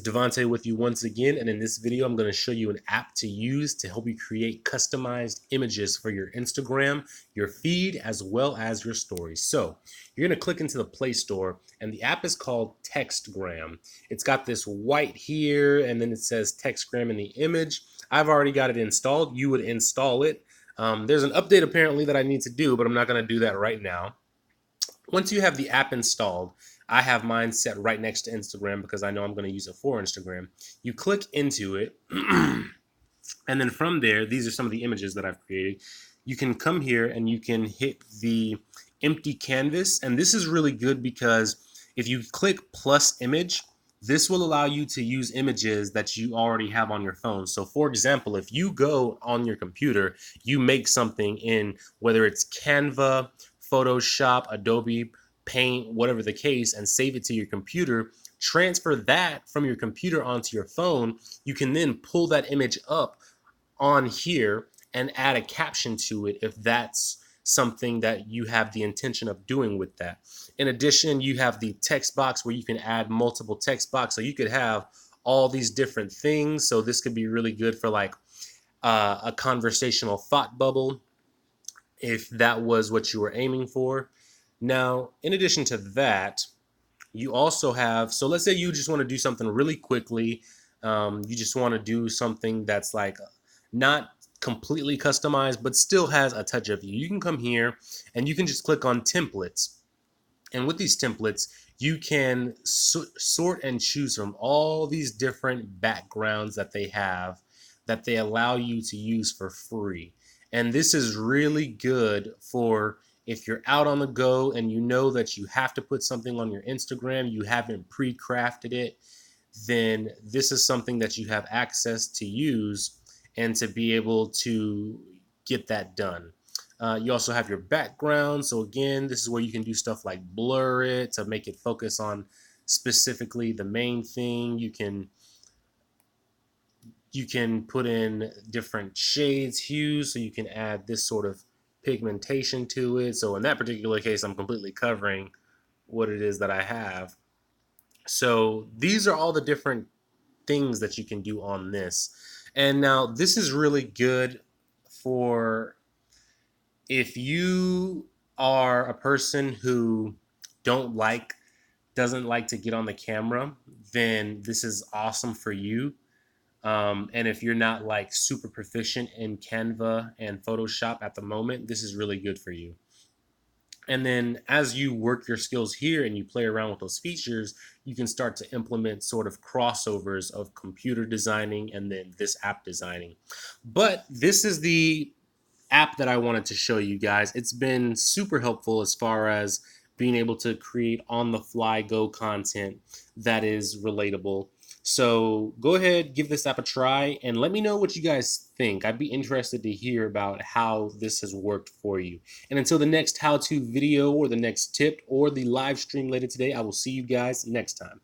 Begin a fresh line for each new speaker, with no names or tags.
Devante with you once again, and in this video I'm going to show you an app to use to help you create customized images for your Instagram, your feed, as well as your stories. So you're going to click into the Play Store, and the app is called Textgram. It's got this white here, and then it says Textgram in the image. I've already got it installed. You would install it. There's an update apparently that I need to do, but I'm not going to do that right now. Once you have the app installed, I have mine set right next to Instagram because I know I'm going to use it for Instagram. You click into it, and then from there, these are some of the images that I've created. You can come here and you can hit the empty canvas, and this is really good because if you click plus image, this will allow you to use images that you already have on your phone. So for example, if you go on your computer, you make something in whether it's Canva, Photoshop, Adobe, Paint, whatever the case, and save it to your computer, transfer that from your computer onto your phone, you can then pull that image up on here and add a caption to it if that's something that you have the intention of doing with that. In addition, you have the text box where you can add multiple text box, so you could have all these different things. So this could be really good for like a conversational thought bubble if that was what you were aiming for. Now, in addition to that, you also have, so let's say you just want to do something really quickly. You just want to do something that's like not completely customized, but still has a touch of you. You can come here and you can just click on templates. And with these templates, you can sort and choose from all these different backgrounds that they have that they allow you to use for free. And this is really good for if you're out on the go and you know that you have to put something on your Instagram, you haven't pre-crafted it, then this is something that you have access to use and to be able to get that done. You also have your background. So again, this is where you can do stuff like blur it to make it focus on specifically the main thing. You can put in different shades, hues, so you can add this sort of pigmentation to it. So in that particular case, I'm completely covering what it is that I have. So these are all the different things that you can do on this. And now this is really good for if you are a person who doesn't like to get on the camera, then this is awesome for you. And if you're not like super proficient in Canva and Photoshop at the moment, this is really good for you. And then as you work your skills here and you play around with those features, you can start to implement sort of crossovers of computer designing and then this app designing. But this is the app that I wanted to show you guys. It's been super helpful as far as being able to create on the fly go content that is relatable. So go ahead, give this app a try, and let me know what you guys think. I'd be interested to hear about how this has worked for you. And until the next how-to video or the next tip or the live stream later today, I will see you guys next time.